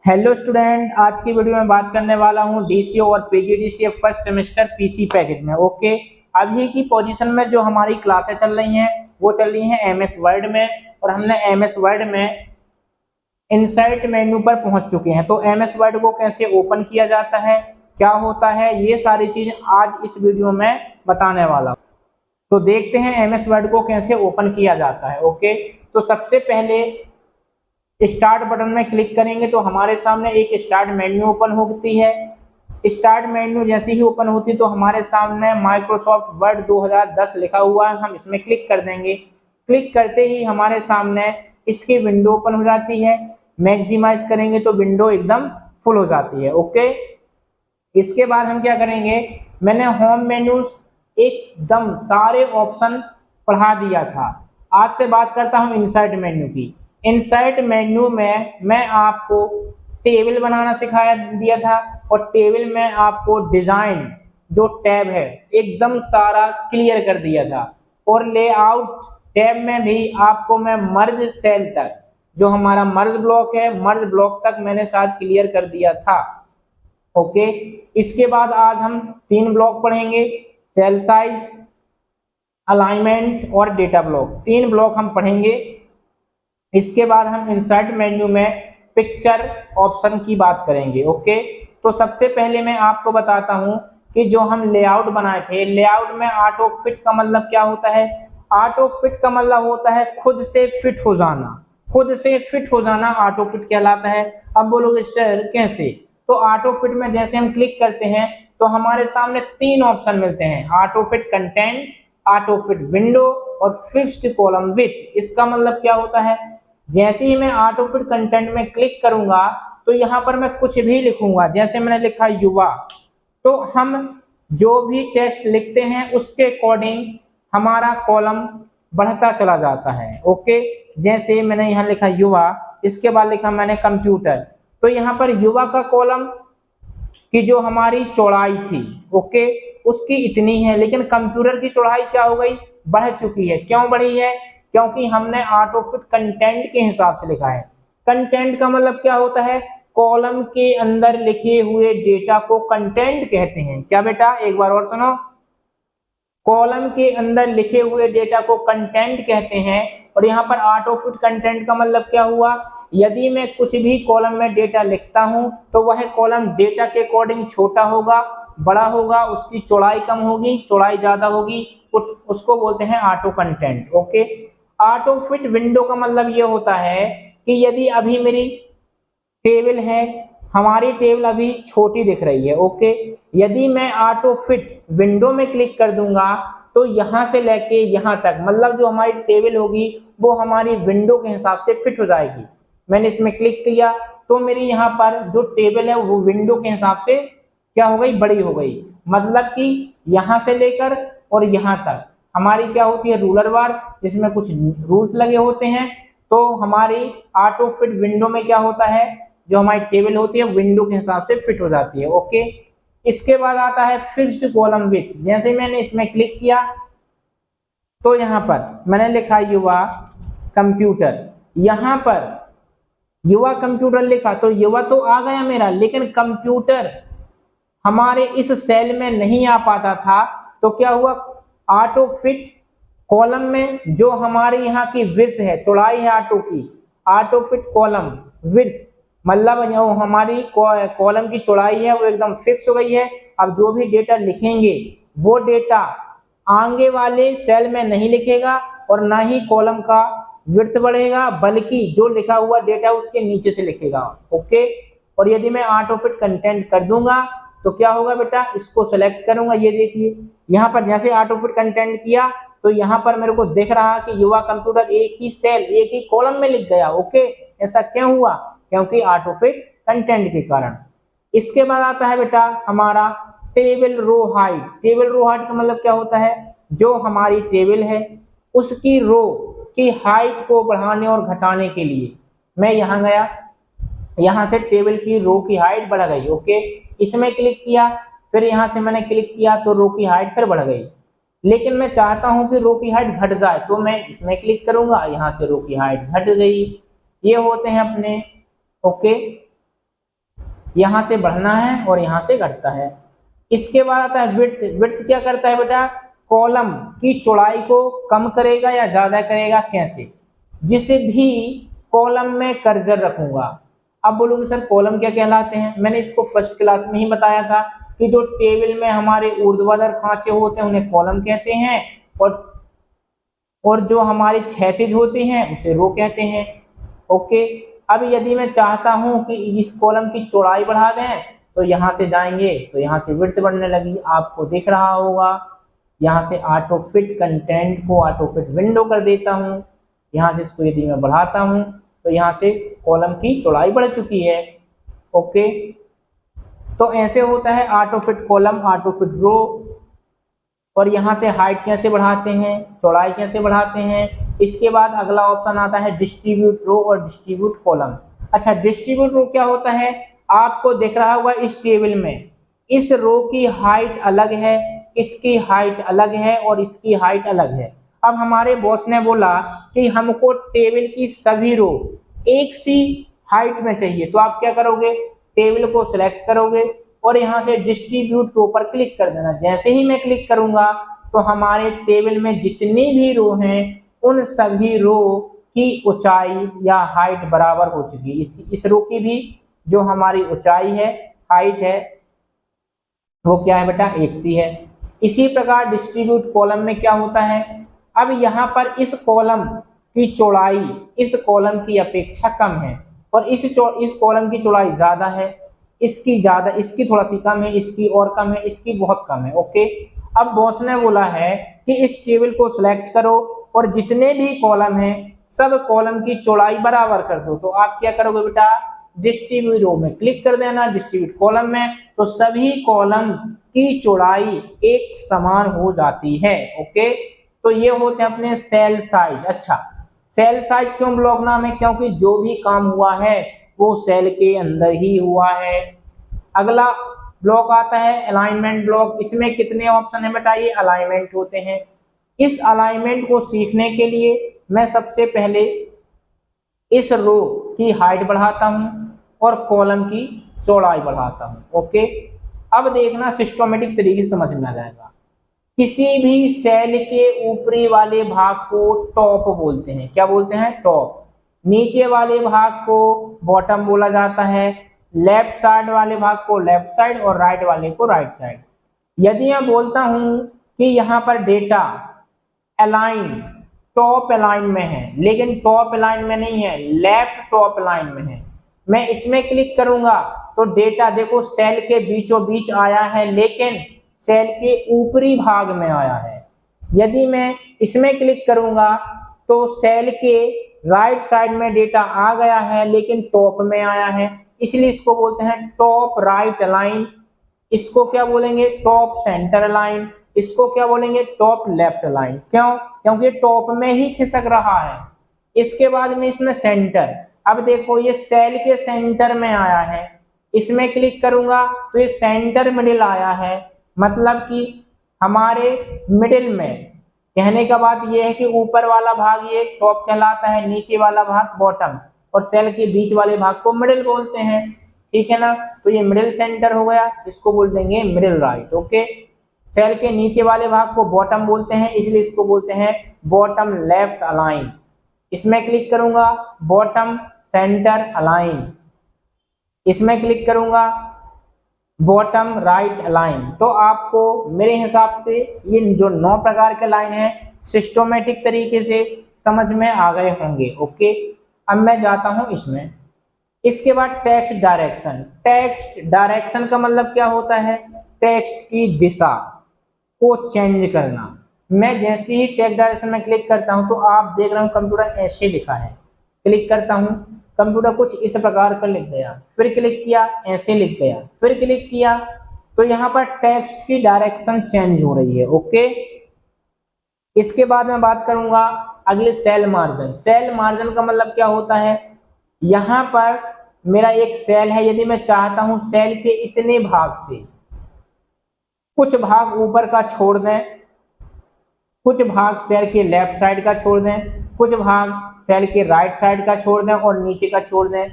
Hello student, आज की video में बात करने वाला हूं डीसीओ और PGDCA first semester PC package में। ओके, अभी की पोजीशन में जो हमारी क्लासें चल रही हैं वो चल रही हैं एमएस वर्ड में, और हमने एमएस वर्ड में इनसाइट मेन्यू पर पहुंच चुके हैं। तो एमएस वर्ड को कैसे ओपन किया जाता है, क्या होता है, ये सारी चीज आज इस वीडियो में बताने वाला हूं। तो देखते हैं एमएस वर्ड को कैसे ओपन किया जाता है। ओके, तो सबसे पहले स्टार्ट बटन में क्लिक करेंगे तो हमारे सामने एक स्टार्ट मेन्यू ओपन होती है। स्टार्ट मेन्यू जैसे ही ओपन होती है तो हमारे सामने माइक्रोसॉफ्ट वर्ड 2010 लिखा हुआ है, हम इसमें क्लिक कर देंगे। क्लिक करते ही हमारे सामने इसकी विंडो ओपन हो जाती है। मैक्सिमाइज करेंगे तो विंडो एकदम फुल हो जाती है। ओके, इसके बाद हम क्या करेंगे, मैंने होम मेन्यूज एकदम सारे ऑप्शन पढ़ा दिया था। आज से बात करता हूं इनसाइट मेन्यू की। इनसाइट मेन्यू में मैं आपको टेबल बनाना सिखाया दिया था, और टेबल में आपको डिजाइन जो टैब है एकदम सारा क्लियर कर दिया था। और लेआउट टैब में भी आपको मैं मर्ज सेल तक, जो हमारा मर्ज ब्लॉक है, मर्ज ब्लॉक तक मैंने साथ क्लियर कर दिया था। ओके, इसके बाद आज हम 3 ब्लॉक पढ़ेंगे, सेल साइज, अलाइनमेंट और डेटा ब्लॉक। 3 ब्लॉक हम पढ़ेंगे। इसके बाद हम इंसर्ट मेन्यू में पिक्चर ऑप्शन की बात करेंगे। ओके, तो सबसे पहले मैं आपको बताता हूं कि जो हम लेआउट बनाए थे, लेआउट में ऑटो फिट का मतलब क्या होता है। ऑटो फिट का मतलब होता है खुद से फिट हो जाना। खुद से फिट हो जाना ऑटो फिट कहलाता है। अब बोलोगे सर कैसे, तो ऑटो फिट में जैसे हम क्लिक करते हैं तो हमारे सामने 3 ऑप्शन मिलते हैं, auto fit content, auto fit window और फिक्स्ड कॉलम विथ। इसका मतलब क्या होता है, जैसे ही मैं ऑटो फिट कंटेंट में क्लिक करूंगा तो यहाँ पर मैं कुछ भी लिखूंगा। जैसे मैंने लिखा युवा, तो हम जो भी टेक्स्ट लिखते हैं उसके अकॉर्डिंग हमारा कॉलम बढ़ता चला जाता है। ओके, जैसे मैंने यहाँ लिखा युवा, इसके बाद लिखा मैंने कंप्यूटर, तो यहाँ पर युवा का कॉलम की जो हमारी चौड़ाई थी, ओके, उसकी इतनी है, लेकिन कंप्यूटर की चौड़ाई क्या हो गई, बढ़ चुकी है। क्यों बढ़ी है, क्योंकि हमने ऑटो फिट कंटेंट के हिसाब से लिखा है। कंटेंट का मतलब क्या होता है, कॉलम के अंदर लिखे हुए डेटा को कंटेंट कहते हैं। क्या बेटा, एक बार और सुनो, कॉलम के अंदर लिखे हुए डेटा को कंटेंट कहते हैं। और यहाँ पर ऑटो फिट कंटेंट का मतलब क्या हुआ, यदि मैं कुछ भी कॉलम में डेटा लिखता हूं तो वह कॉलम डेटा के अकॉर्डिंग छोटा होगा, बड़ा होगा, उसकी चौड़ाई कम होगी, चौड़ाई ज्यादा होगी, उसको बोलते हैं auto content. Okay, auto fit window का मतलब ये होता है कि यदि अभी मेरी टेबल है, हमारी टेबल अभी छोटी दिख रही है। ओके, यदि मैं ऑटो फिट विंडो में क्लिक कर दूंगा तो यहां से लेके यहां तक, मतलब जो हमारी टेबल होगी वो हमारी विंडो के हिसाब से फिट हो जाएगी। मैंने इसमें क्लिक किया तो मेरी यहाँ पर जो टेबल है वो विंडो के हिसाब से क्या हो गई, बड़ी हो गई। मतलब कि यहां से लेकर और यहां तक हमारी क्या होती है, रूलर बार, जिसमें कुछ रूल्स लगे होते हैं। तो हमारी ऑटो फिट विंडो में क्या होता है, जो हमारी टेबल होती है विंडो के हिसाब से फिट हो जाती है। ओके, इसके बाद आता है फिक्स्ड कॉलम विथ। जैसे मैंने इसमें क्लिक किया तो यहाँ पर मैंने लिखा युवा कंप्यूटर, यहाँ पर युवा कंप्यूटर लिखा तो युवा तो आ गया मेरा, लेकिन कंप्यूटर हमारे इस सेल में नहीं आ पाता था। तो क्या हुआ, ऑटो फिट कॉलम में जो हमारे यहाँ की विड्थ है, चौड़ाई है ऑटो की, ऑटो फिट कॉलम विड्थ मतलब जो हमारी कॉलम की चौड़ाई है वो एकदम फिक्स हो गई है। अब जो भी डेटा लिखेंगे वो डेटा आगे वाले सेल में नहीं लिखेगा और ना ही कॉलम का विड्थ बढ़ेगा, बल्कि जो लिखा हुआ डेटा उसके नीचे से लिखेगा। ओके, और यदि मैं ऑटो फिट कंटेंट कर दूंगा तो क्या होगा बेटा, इसको सेलेक्ट करूंगा, ये देखिए यहाँ पर जैसे ऑटो फिट कंटेंट किया तो यहाँ पर मेरे को दिख रहा कि युवा कंप्यूटर एक ही सेल, एक ही कॉलम में लिख गया। ओके, ऐसा क्यों हुआ, क्योंकि ऑटो फिट कंटेंट के कारण। इसके बाद आता है बेटा हमारा table row height. Table row height का मतलब क्या होता है, जो हमारी टेबल है उसकी रो की हाइट को बढ़ाने और घटाने के लिए मैं यहाँ गया, यहाँ से टेबल की रो की हाइट बढ़ गई। ओके, इसमें क्लिक किया, फिर यहाँ से मैंने क्लिक किया तो रो की हाइट फिर बढ़ गई। लेकिन मैं चाहता हूं कि रो की हाइट घट जाए तो मैं इसमें क्लिक करूंगा, यहाँ से रो की हाइट घट गई। ये होते हैं अपने ओके यहाँ से बढ़ना है और यहाँ से घटता है। इसके बाद आता है विड्थ। विड्थ क्या करता है बेटा, कॉलम की चौड़ाई को कम करेगा या ज्यादा करेगा, कैसे, जिस भी कॉलम में कर्सर रखूंगा। अब बोलोगे सर कॉलम क्या कहलाते हैं, मैंने इसको फर्स्ट क्लास में ही बताया था कि जो टेबल में हमारे ऊर्ध्वाधर खांचे होते हैं उन्हें कॉलम कहते हैं, और जो हमारे क्षैतिज होते हैं उसे रो कहते हैं। ओके, अब यदि मैं चाहता हूं कि इस कॉलम की चौड़ाई बढ़ा दें तो यहां से जाएंगे तो यहां से विड्थ बढ़ने लगी, आपको दिख रहा होगा। यहां से ऑटो फिट कंटेंट को ऑटो फिट विंडो कर देता हूं। यहां से इसको यदि मैं बढ़ाता हूं तो यहां से कॉलम की चौड़ाई बढ़ चुकी है। ओके, तो ऐसे होता है auto fit column, auto fit row. और यहाँ से हाइट कैसे बढ़ाते हैं, चौड़ाई कैसे बढ़ाते हैं। इसके बाद अगला ऑप्शन आता है डिस्ट्रीब्यूट रो और डिस्ट्रीब्यूट कॉलम। अच्छा, डिस्ट्रीब्यूट रो क्या होता है, आपको दिख रहा होगा इस टेबल में इस रो की हाइट अलग है, इसकी हाइट अलग है और इसकी हाइट अलग है। अब हमारे बॉस ने बोला कि हमको टेबल की सभी रो एक सी हाइट में चाहिए, तो आप क्या करोगे, टेबल को सिलेक्ट करोगे और यहाँ से डिस्ट्रीब्यूट रो पर क्लिक कर देना। जैसे ही मैं क्लिक करूंगा तो हमारे टेबल में जितनी भी रो हैं उन सभी रो की ऊंचाई या हाइट बराबर हो चुकी है। इस रो की भी जो हमारी ऊंचाई है, हाइट है, वो क्या है बेटा, एक सी है। इसी प्रकार डिस्ट्रीब्यूट कॉलम में क्या होता है, अब यहाँ पर इस कॉलम की चौड़ाई इस कॉलम की अपेक्षा कम है और इस कॉलम की चौड़ाई ज्यादा है, इसकी ज्यादा, इसकी थोड़ा सी कम है, इसकी और कम है, इसकी बहुत कम है। ओके, अब बॉस ने बोला है कि इस टेबल को सिलेक्ट करो और जितने भी कॉलम हैं सब कॉलम की चौड़ाई बराबर कर दो। तो आप क्या करोगे बेटा, डिस्ट्रीब्यूट रो में क्लिक कर देना, डिस्ट्रीब्यूट कॉलम में, तो सभी कॉलम की चौड़ाई एक समान हो जाती है। ओके, तो ये होते हैं अपने सेल साइज। अच्छा, सेल साइज क्यों ब्लॉक नाम है, क्योंकि जो भी काम हुआ है वो सेल के अंदर ही हुआ है। अगला ब्लॉक आता है अलाइनमेंट ब्लॉक। इसमें कितने ऑप्शन है बेटा, ये अलाइनमेंट होते हैं। इस अलाइनमेंट को सीखने के लिए मैं सबसे पहले इस रो की हाइट बढ़ाता हूं और कॉलम की चौड़ाई बढ़ाता हूं। ओके, अब देखना सिस्टमैटिक तरीके से समझ में आ जाएगा। किसी भी सेल के ऊपरी वाले भाग को टॉप बोलते हैं। क्या बोलते हैं, टॉप। नीचे वाले भाग को बॉटम बोला जाता है। लेफ्ट साइड वाले भाग को लेफ्ट साइड और राइट वाले को राइट साइड। यदि मैं बोलता हूं कि यहाँ पर डेटा अलाइन टॉप अलाइन में है, लेकिन टॉप अलाइन में नहीं है, लेफ्ट टॉप अलाइन में है, मैं इसमें क्लिक करूंगा तो डेटा देखो सेल के बीचों बीच आया है, लेकिन सेल के ऊपरी भाग में आया है। यदि मैं इसमें क्लिक करूंगा तो सेल के राइट साइड में डेटा आ गया है लेकिन टॉप में आया है, इसलिए इसको बोलते हैं टॉप राइट अलाइन। इसको क्या बोलेंगे, टॉप सेंटर अलाइन। इसको क्या बोलेंगे, टॉप लेफ्ट अलाइन। क्यों, क्योंकि टॉप में ही खिसक रहा है। इसके बाद में इसमें सेंटर। अब देखो ये सेल के सेंटर में आया है, इसमें क्लिक करूंगा तो ये सेंटर मिडिल आया है, मतलब कि हमारे मिडिल में। कहने का बात यह है कि ऊपर वाला भाग ये टॉप कहलाता है, नीचे वाला भाग बॉटम, और सेल के बीच वाले भाग को मिडिल बोलते हैं। ठीक है ना, तो ये मिडिल सेंटर हो गया, इसको बोल देंगे मिडिल राइट। ओके, सेल के नीचे वाले भाग को बॉटम बोलते हैं, इसलिए इसको बोलते हैं बॉटम लेफ्ट अलाइन। इसमें क्लिक करूंगा बॉटम सेंटर अलाइन। इसमें क्लिक करूंगा बॉटम राइट अलाइन। तो आपको मेरे हिसाब से ये जो 9 प्रकार के लाइन है सिस्टमैटिक तरीके से समझ में आ गए होंगे। ओके, अब मैं जाता हूं इसमें। इसके बाद टेक्स्ट डायरेक्शन। टेक्स्ट डायरेक्शन का मतलब क्या होता है, टेक्स्ट की दिशा को चेंज करना। मैं जैसे ही टेक्स्ट डायरेक्शन में क्लिक करता हूं तो आप देख रहे हो कंप्यूटर ऐसे लिखा है। क्लिक करता हूं, कंप्यूटर कुछ इस प्रकार का लिख गया, फिर क्लिक किया ऐसे लिख गया, फिर क्लिक किया, तो यहाँ पर टेक्स्ट की डायरेक्शन चेंज हो रही है। ओके, इसके बाद मैं बात करूंगा अगले सेल मार्जिन। सेल मार्जिन का मतलब क्या होता है, यहाँ पर मेरा एक सेल है, यदि मैं चाहता हूं सेल के इतने भाग से कुछ भाग ऊपर का छोड़ दें, कुछ भाग सेल के लेफ्ट साइड का छोड़ दें, कुछ भाग सेल के राइट साइड का छोड़ दें और नीचे का छोड़ दें,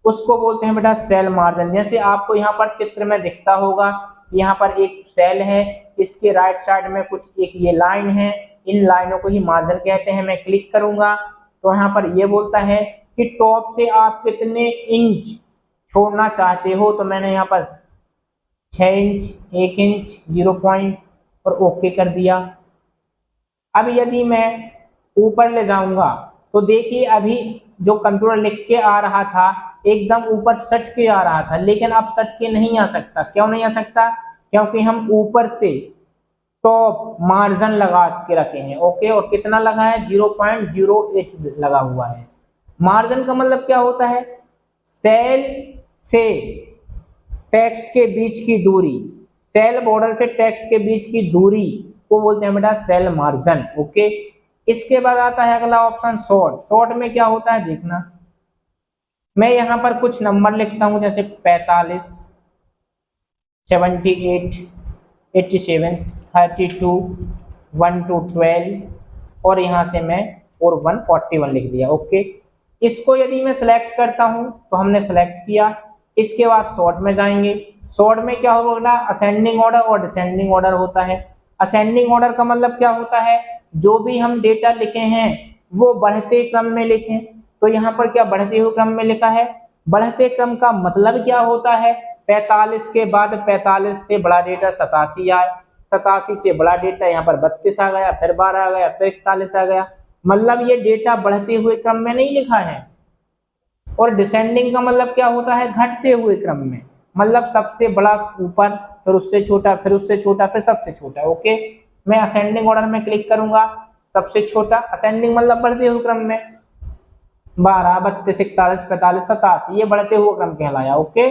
उसको बोलते हैं बेटा सेल मार्जिन। जैसे आपको यहाँ पर चित्र में दिखता होगा, यहाँ पर एक सेल है, इसके राइट साइड में कुछ एक ये लाइन है, इन लाइनों को ही मार्जिन कहते हैं। मैं क्लिक करूंगा तो यहाँ पर ये बोलता है कि टॉप से आप कितने इंच छोड़ना चाहते हो, तो मैंने यहाँ पर 6 इंच, 1 इंच, 0 पॉइंट और ओके कर दिया। अब यदि मैं ऊपर ले जाऊंगा तो देखिए अभी जो कंप्यूटर लिख के आ रहा था एकदम ऊपर सट के आ रहा था, लेकिन अब सट के नहीं आ सकता। क्यों नहीं आ सकता? क्योंकि हम ऊपर से टॉप मार्जिन लगा के रखे हैं। ओके, और कितना लगा है? 0.08 लगा हुआ है। मार्जिन का मतलब क्या होता है? सेल से टेक्स्ट के बीच की दूरी, सेल बॉर्डर से टेक्स्ट के बीच की दूरी को बोलते हैं बेटा सेल मार्जिन। ओके, इसके बाद आता है अगला ऑप्शन शॉर्ट। शॉर्ट में क्या होता है देखना, मैं यहाँ पर कुछ नंबर लिखता हूँ, जैसे 45, 78, 87, 32, 1 to 12 और यहाँ से मैं 41 लिख दिया। ओके, इसको यदि मैं सिलेक्ट करता हूँ तो हमने सेलेक्ट किया। इसके बाद शॉर्ट में जाएंगे। शॉर्ट में क्या होगा? असेंडिंग ऑर्डर और डिसेंडिंग ऑर्डर होता है। असेंडिंग ऑर्डर का मतलब क्या होता है? जो भी हम डेटा लिखे हैं वो बढ़ते क्रम में लिखें। तो यहाँ पर क्या बढ़ते हुए क्रम में लिखा है? बढ़ते क्रम का मतलब क्या होता है? 45 के बाद 45 से बड़ा डेटा 87 आए, 87 से बड़ा डेटा यहाँ पर 32 आ गया, फिर 12 आ गया, फिर 41 आ गया। मतलब ये डेटा बढ़ते हुए क्रम में नहीं लिखा है। और डिसेंडिंग का मतलब क्या होता है? घटते हुए क्रम में, मतलब सबसे बड़ा ऊपर, फिर उससे छोटा, फिर उससे छोटा, फिर सबसे छोटा। ओके, मैं असेंडिंग ऑर्डर में क्लिक करूंगा, सबसे छोटा। असेंडिंग मतलब बढ़ते हुए क्रम में, 12, 32, 41, 45, 87 ये बढ़ते हुए क्रम कहलाया। ओके,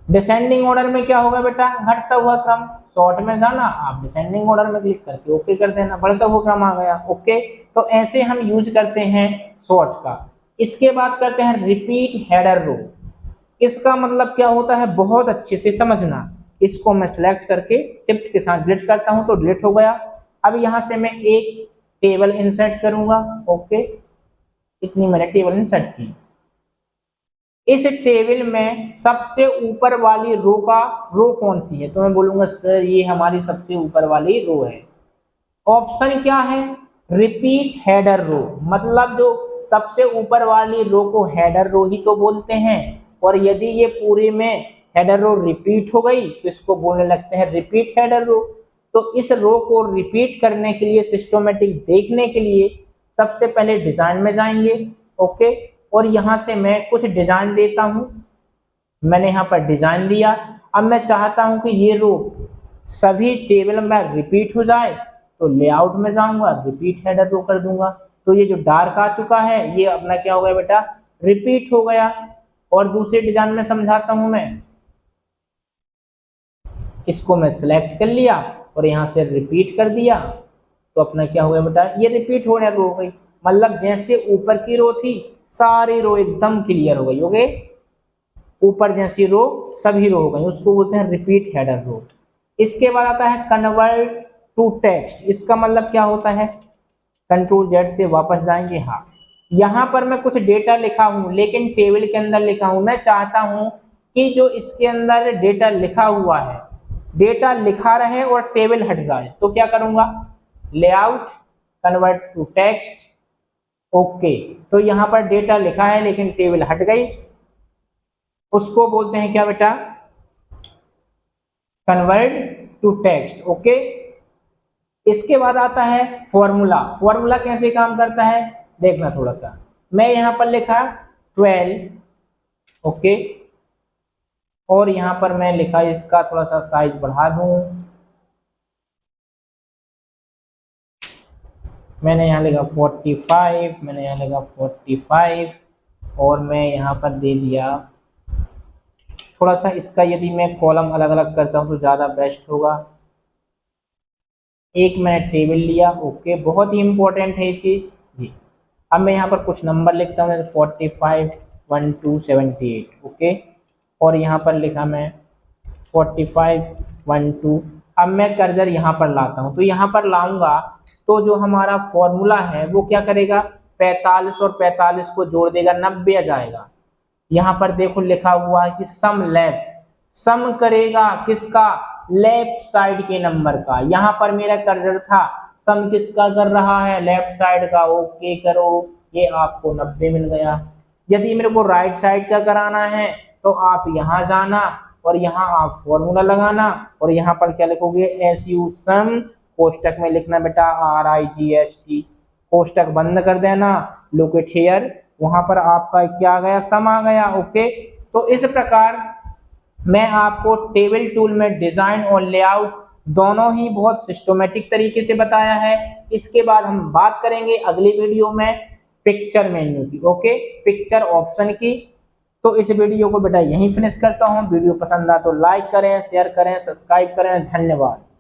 डिसेंडिंग ऑर्डर में क्या होगा बेटा? घटता हुआ क्रम। शॉर्ट में जाना, आप डिसेंडिंग ऑर्डर में क्लिक करके ओके कर देना, बढ़ता हुआ क्रम आ गया। ओके, तो ऐसे हम यूज करते हैं शॉर्ट का। इसके बाद करते हैं रिपीट हेडर रो। इसका मतलब क्या होता है बहुत अच्छे से समझना। इसको मैं सिलेक्ट करके शिफ्ट के साथ डिलीट करता हूं तो डिलीट हो गया। अब यहां से मैं एक टेबल इंसर्ट करूंगा। ओके, इतनी मैंने टेबल इंसर्ट की। इस टेबल में सबसे ऊपर वाली रो कौन सी है? तो मैं बोलूंगा सर ये हमारी सबसे ऊपर वाली रो है। ऑप्शन क्या है? Repeat header row. मतलब जो सबसे ऊपर वाली रो को हेडर रो ही तो बोलते हैं, और यदि ये पूरे में हेडर रो रिपीट हो गई तो इसको बोलने लगते हैं रिपीट हेडर रो। तो इस रो को रिपीट करने के लिए, सिस्टमैटिक देखने के लिए सबसे पहले डिजाइन में जाएंगे। ओके, और यहां से मैं कुछ डिजाइन देता हूं। मैंने यहाँ पर डिजाइन दिया। अब मैं चाहता हूं कि ये रो सभी टेबल में रिपीट हो जाए, तो लेआउट में जाऊंगा, रिपीट हेडर रो कर दूंगा। तो ये जो डार्क आ चुका है ये अपना क्या हो गया बेटा? रिपीट हो गया। और दूसरे डिजाइन में समझाता हूं मैं। इसको मैं सिलेक्ट कर लिया और यहाँ से रिपीट कर दिया, तो अपना क्या हो गया बेटा? ये रिपीट होने हो गई। मतलब जैसे ऊपर की रो थी सारी रो एकदम क्लियर हो गई। ओके, ऊपर जैसी रो सभी रो हो गई, उसको बोलते हैं रिपीट हेडर रो। इसके बाद आता है कन्वर्ट टू टेक्स्ट। इसका मतलब क्या होता है? कंट्रोल जेड से वापस जाएंगे। हाँ, यहाँ पर मैं कुछ डेटा लिखा हूं लेकिन टेबल के अंदर लिखा हूं। मैं चाहता हूं कि जो इसके अंदर डेटा लिखा हुआ है, डेटा लिखा रहे और टेबल हट जाए। तो क्या करूंगा? Layout, convert to text. Okay, तो यहाँ पर डेटा लिखा है लेकिन टेबल हट गई, उसको बोलते हैं क्या बेटा? Convert to text. ओके, इसके बाद आता है फॉर्मूला। फॉर्मूला कैसे काम करता है देखना थोड़ा सा। मैं यहाँ पर लिखा 12। ओके, और यहाँ पर मैं लिखा इसका थोड़ा सा साइज बढ़ा दूं। मैंने यहाँ लिखा 45, मैंने यहाँ लिखा 45 और मैं यहाँ पर दे दिया थोड़ा सा। इसका यदि मैं कॉलम अलग अलग करता हूँ तो ज़्यादा बेस्ट होगा। एक मैंने टेबल लिया। ओके, बहुत ही इंपॉर्टेंट है ये चीज़ जी। अब मैं यहाँ पर कुछ नंबर लिखता हूँ, 45, 1 to 78। ओके, और यहाँ पर लिखा मैं 45, 1 to। अब मैं कर्सर यहाँ पर लाता हूँ, तो यहाँ पर लाऊंगा तो जो हमारा फॉर्मूला है वो क्या करेगा? 45 और 45 को जोड़ देगा, 90 आ जाएगा। यहाँ पर देखो लिखा हुआ है कि सम लेफ्ट, सम करेगा किसका, लेफ्ट साइड के नंबर का। यहाँ पर मेरा कर्सर था, सम किसका कर रहा है, लेफ्ट साइड का। ओके करो, ये आपको 90 मिल गया। यदि मेरे को राइट साइड का कराना है तो आप यहाँ जाना और यहाँ आप फॉर्मूला लगाना और यहाँ पर क्या लिखोगे, एस यू सम, कोष्टक में लिखना बेटा RIGST, कोष्टक बंद कर देना, लोकेट हियर, वहां पर आपका क्या आ गया, सम आ गया। ओके, तो इस प्रकार मैं आपको टेबल टूल में डिजाइन और लेआउट दोनों ही बहुत सिस्टमेटिक तरीके से बताया है। इसके बाद हम बात करेंगे अगली वीडियो में पिक्चर मेन्यू की, ओके, पिक्चर ऑप्शन की। तो इस वीडियो को बेटा यहीं फिनिश करता हूं। वीडियो पसंद आए तो लाइक करें, शेयर करें, सब्सक्राइब करें। धन्यवाद।